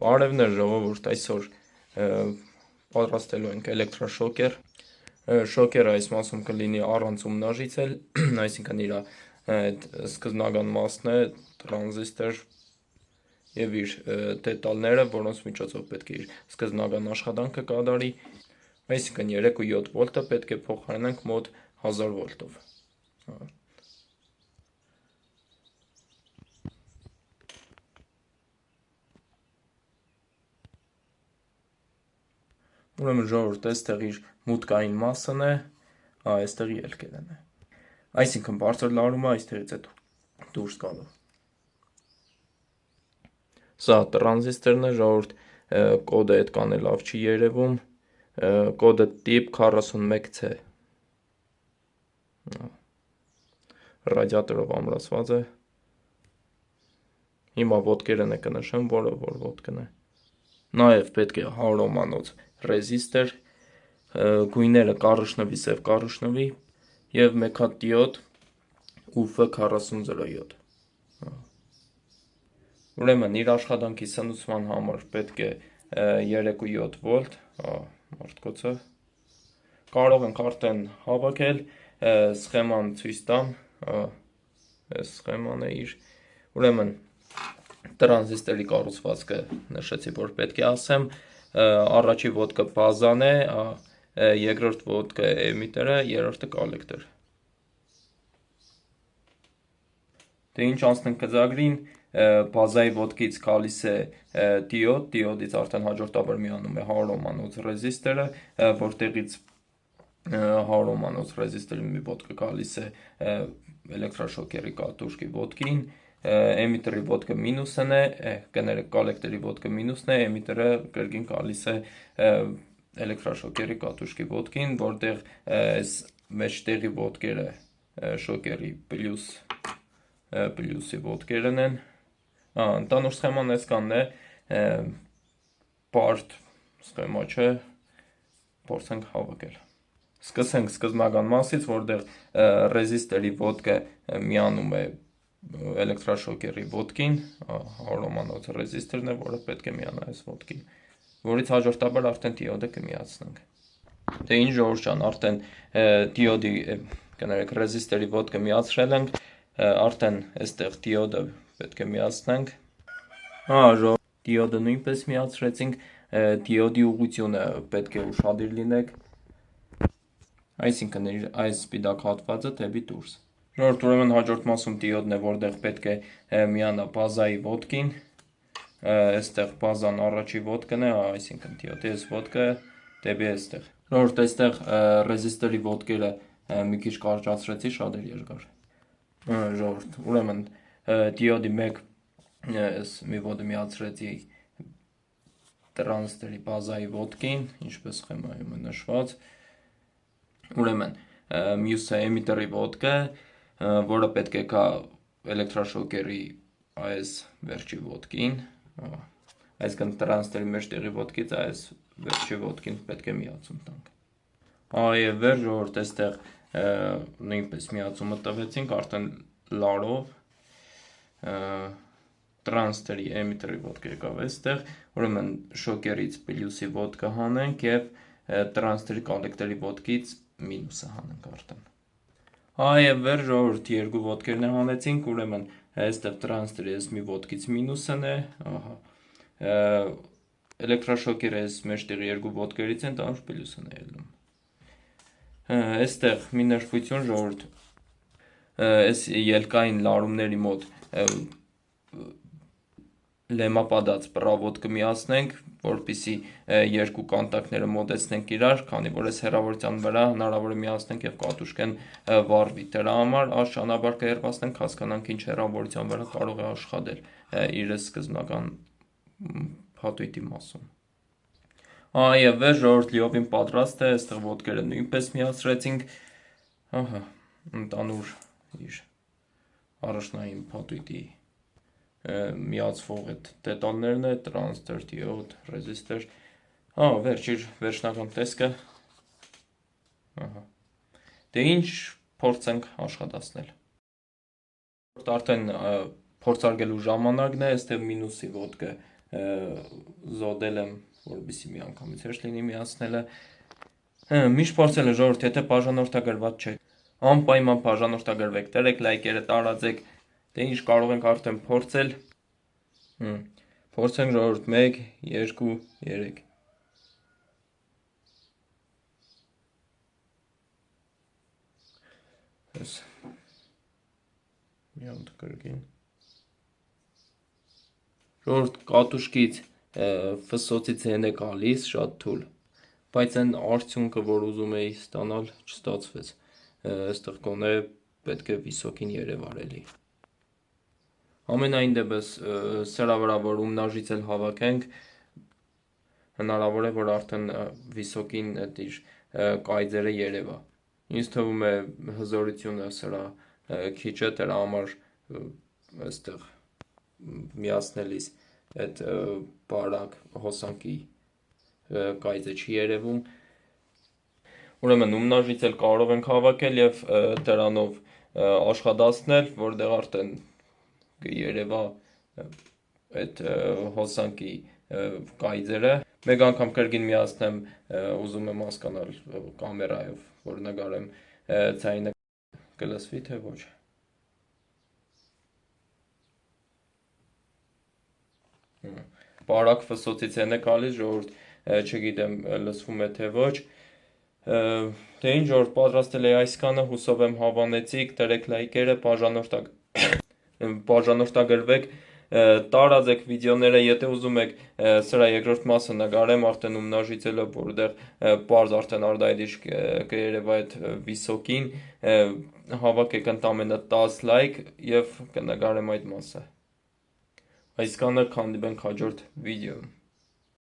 Բարևներ ժողովուրդ, այսօր պատրաստելու ենք էլեկտրաշոկեր։ Շոկերը այս մասում կլինի առանց ումնաժիցել, այսինքն իր սկզբնական մասն է, տրանզիստոր եւ իր դետալները, որոնց միջոցով պետք է իր սկզբնական աշխատանքը կատարի, այսինքն 3.7 վոլտը պետք է փոխարինենք մոտ 1000 վոլտով։ Ուրեմն ժողովուրդ, այստեղ իր մուտքային մասն է, այստեղ ելքերն է։ Այսինքն բարձր լարումը այստեղից է դուրս գալու։ Սա տրանզիստորն է, ժողովուրդ, կոդը այդքան է լավ չի երևում, կոդը տիպ 41C։ Ռադիատորով ամրացված է։ Հիմա ոտքերն է կնշեմ, որը որ ոտքն է։ Նաև պետք է 100 օհմանոց ռեզիստոր, գույները կառշնվի, սև կառշնվի և մեկ հատ դիոդ UF4007։ Ուրեմն իր աշխատանքի սնուցման համար պետք է 3.7 վոլտ, մարտկոցը, կարող ենք արդեն հավաքել, սխեման ցույց տամ, այս սխեման է իր, ուրեմն տրանզիստորի կառուցվածքը նշեցի, որ պետք է ասեմ, առաջի ոտքը բազան է, երկրորդ ոտքը էմիտերը, երրորդը կոլեկտոր։ Դե ինչ անցնենք գծագրին, բազայի ոտքից գալիս է դիոդ, դիոդից արդեն հաջորդաբար միանում է 100 օհմանոց ռեզիստորը, որտեղից 100 օհմանոց ռեզիստորի մի ոտքը գալիս է էլեկտրաշոկերի կատուշկի ոտքին, էմիտերի ոտքը մինուսն է, կներեք կոլեկտորի ոտքը մինուսն է, էմիտերը կրկին գալիս է էլեկտրաշոկերի կատուշկի ոտքին, որտեղ այս մեջտեղի ոտքերը շոկերի պլյուսի ոտքերն են, ընդանուր սխեման այսքանն է, բարդ սխեմա չէ, փորձենք հավաքել։ Սկսենք սկզբնական մասից, որտեղ ռեզիստորի ոտքը միանում է էլեկտրաշոկերի ոտքին, 100 օհմանոց ռեզիստորն է, որը պետք է միանա այս ոտքին, որից հաջորդաբար արդեն դիոդը կմիացնենք։ Դե ինչ ժողովուրդ ջան, արդեն դիոդի կներեք ռեզիստորի ոտքը միացրել ենք, արդեն այստեղ դիոդը պետք է միացնենք։ Դիոդը նույնպես միացրեցինք, դիոդի ուղղությունը պետք է ուշադիր լինեք, այսինքն այս սպիտակ հատվածը դեպի դուրս։ Ժողովուրդ, ուրեմն հաջորդ մասում դիոդն է, որտեղ պետք է միանա բազայի ոտքին, այստեղ բազան առաջի ոտքն է, այսինքն դիոդի այս ոտքը դեպի այստեղ։ Ժողովուրդ, այստեղ ռեզիստորի ոտքերը մի քիչ կարճացրեցի, շատ էր երկար։ Ժողովուրդ, ուրեմն դիոդի մեկ մի ոտը միացրեցի տրանզիստորի բազայի ոտքին, ինչպես սխեմայում է նշված։ Ուրեմն մյուսը էմիտերի ոտքը, որը պետք է գա էլեկտրաշոկերի այս վերջի ոտքին, այսինքն տրանզիստորի մեջտեղի ոտքից այս վերջի ոտքին պետք է միացում տանք։ Եվ վերջ, ժողովուրդ, այստեղ նույնպես միացումը տվեցինք, արդեն լարով, տրանզիստորի էմիտերի ոտքը եկավ այստեղ, ուրեմն շոկերից պլյուսի ոտքը հանենք և տրանզիստորի կոլեկտորի ոտքից մինուսը հանենք արդեն։ Եվ վերջ, ժողովուրդ, երկու ոտքերն է հանեցինք, ուրեմն այստեղ տրանզիստորի այս մի ոտքից մինուսն է, էլեկտրաշոկերը այս մեջտեղի երկու ոտքերից են, տանուր պլյուսն է ելնում։ Այստեղ մի նշվություն, ժողովուրդ, այս ելքային լարումների մոտ լեմապադած պռավոտ կմիացնենք, որպեսզի երկու կոնտակները մոտեցնենք իրար, քանի որ այս հեռավորության վրա հնարավոր է միացնենք և կատուշկեն վառվի։ Դրա համար այս ճանապարհը կհեռացնենք, հասկանանք ինչ հեռավորության վրա կարող է աշխատել իր սկզբնական փաթույթի մասում։ Եվ վերջ, ժողովուրդ, լիովին պատրաստ է, այստեղ ոտքերը նույնպես միացրեցինք, ընդանուր իր առաջնային փաթույթի միացվող այդ դետալներն է, տրանզիստոր, դիոդ, ռեզիստոր, վերջ իր վերջնական տեսքը, դե ինչ փորձենք աշխատացնել։ Արդեն փորձարկելու ժամանակն է, այստեղ մինուսի ոտքը զոդել եմ, որպեսզի մի անգամից հեշտ լինի միացնելը։ Միշտ փորձել եմ ժողովուրդ, եթե բաժանորդագրված չէ, անպայման բաժանորդագրվեք, դրեք լայքերը, տարածեք, դե ինչ կարող ենք արդեն փորձել։ Փորձենք ժողովուրդ 1, 2, 3։ Ես մի հատ կրկին։ Ժողովուրդ կատուշկից ֆսոցի ձեն է գալիս շատ թույլ, բայց այն արդյունքը, որ ուզում էի ստանալ, չստացվեց։ Այստեղ գոնե պետք է վիսոկին երևար էլի։ Ամենայն դեպս սրա վրա, որ ումնաժից էլ հավաքենք, հնարավոր է, որ արդեն վիսոկին այդ իր կայծերը երևա։ Ինձ թվում է հզորությունը սրա քիչ է, դրա համար այստեղ միացնելիս այդ բարակ հոսանքի կայծը չի երևում։ Ուրեմն ումնաժից էլ կարող ենք հավաքել եւ դրանով աշխատացնել, որտեղ արդեն կերևա այդ հոսանքի կայծերը։ Մեկ անգամ կրկին միացնեմ, ուզում եմ հասկանալ կամերայով, որ նկարեմ ձայնը կլսվի թե ոչ։ Բարակ ֆսոցից են է գալիս, ժողովուրդ, չգիտեմ լսվում է թե ոչ։ Դե ինչ որ պատրաստել էի այսքանը, հուսով եմ հավանեցիք, դրեք լայքերը, բաժանորդագրվեք, տարածեք վիդեոները, եթե ուզում եք սրա երկրորդ մասը նկարեմ, արդեն ումնաժիցելը, որտեղ պարզ արդեն արդայդիշ կերևա այդ վիսոկին, հավաքեք ընդամենը 10 լայք եւ կնկարեմ այդ մասը։ Այսքանը, քանդիպենք հաջորդ վիդեոում։